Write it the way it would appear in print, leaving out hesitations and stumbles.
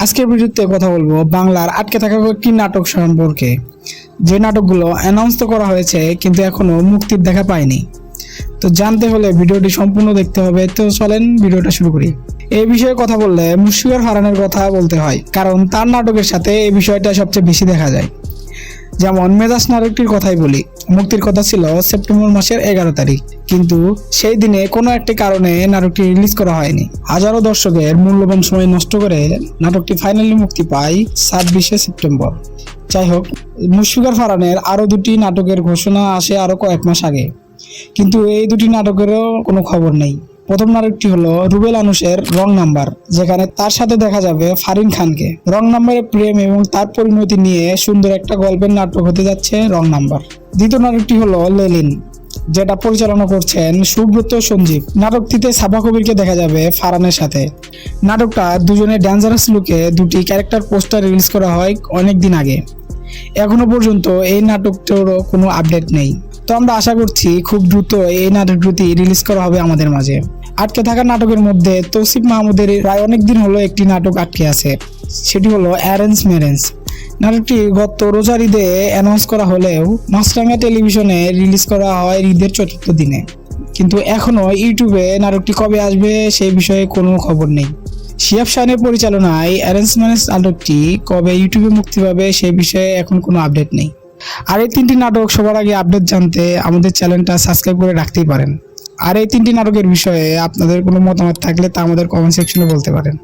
আজকের ভিডিওতে কথা বলবো বাংলার আটকে থাকা কয়েকটি নাটক সম্পর্কে, যে নাটকগুলো অ্যানাউন্স তো করা হয়েছে কিন্তু এখনো মুক্তির দেখা পায়নি। তো জানতে হলে ভিডিওটি সম্পূর্ণ দেখতে হবে। তো চলেন ভিডিওটা শুরু করি। এই বিষয়ে কথা বললে মুশফিকুর ফারহানের কথা বলতে হয়, কারণ তার নাটকের সাথে এই বিষয়টা সবচেয়ে বেশি দেখা যায়। যেমন মেজাজ নাটকটির কথাই বলি, মুক্তির কথা ছিল সেপ্টেম্বর মাসের 11 তারিখ, কিন্তু সেই দিনে কোনো একটি কারণে নাটকটি রিলিজ করা হয়নি। হাজারো দর্শকের মূল্যবান সময় নষ্ট করে নাটকটি ফাইনালি মুক্তি পায় 26শে সেপ্টেম্বর। যাই হোক, মুশফিকুর ফারহানের আরও দুটি নাটকের ঘোষণা আসে আরও কয়েক মাস আগে, কিন্তু এই দুটি নাটকেরও কোনো খবর নেই। প্রথম নাটকটি হলো রুবেল আনুশের রং নাম্বার, যেখানে তার সাথে দেখা যাবে ফারিন খানকে। রং নাম্বারের প্রেম এবং তার পরিণতি নিয়ে সুন্দর একটা গল্পের নাটক হতে যাচ্ছে রং নাম্বার। দ্বিতীয় নাটকটি হলো লেলিন, যেটা পরিচালনা করছেন সুব্রত সঞ্জীব। নাটকটিতে সাবা কবিরকে দেখা যাবে ফারহানের সাথে। নাটকটা দুজনের ডেঞ্জারাস লুকে দুটি ক্যারেক্টার পোস্টার রিলিজ করা হয় অনেক দিন আগে। এখনো পর্যন্ত এই নাটকটারও কোনো আপডেট নেই। তো আমরা আশা করছি খুব দ্রুত এই নাটক দুটি রিলিজ করা হবে আমাদের মাঝে। আটকে থাকা নাটকের মধ্যে তৌসিফ মাহমুদের প্রায় অনেকদিন হলো একটি নাটক আটকে আছে, সেটি হলো অ্যারেঞ্জ ম্যারেঞ্জ। নাটকটি গত রোজার ঈদে অ্যানাউন্স করা হলেও মাছরাঙা টেলিভিশনে রিলিজ করা হয় ঈদের 4র্থ দিনে, কিন্তু এখনো ইউটিউবে নাটকটি কবে আসবে সেই বিষয়ে কোনো খবর নেই। শিহাব শাহিনের পরিচালনায় অ্যারেঞ্জ ম্যারেঞ্জ নাটকটি কবে ইউটিউবে মুক্তি পাবে সেই বিষয়ে এখন কোনো আপডেট নেই। আর এই 3টি নাটক সবার আগে আপডেট জানতে আমাদের চ্যানেলটা সাবস্ক্রাইব করে রাখতেই পারেন। আর এই 3টি নাটকের বিষয়ে আপনাদের কোনো মতামত থাকলে তা আমাদের কমেন্ট সেকশনে বলতে পারেন।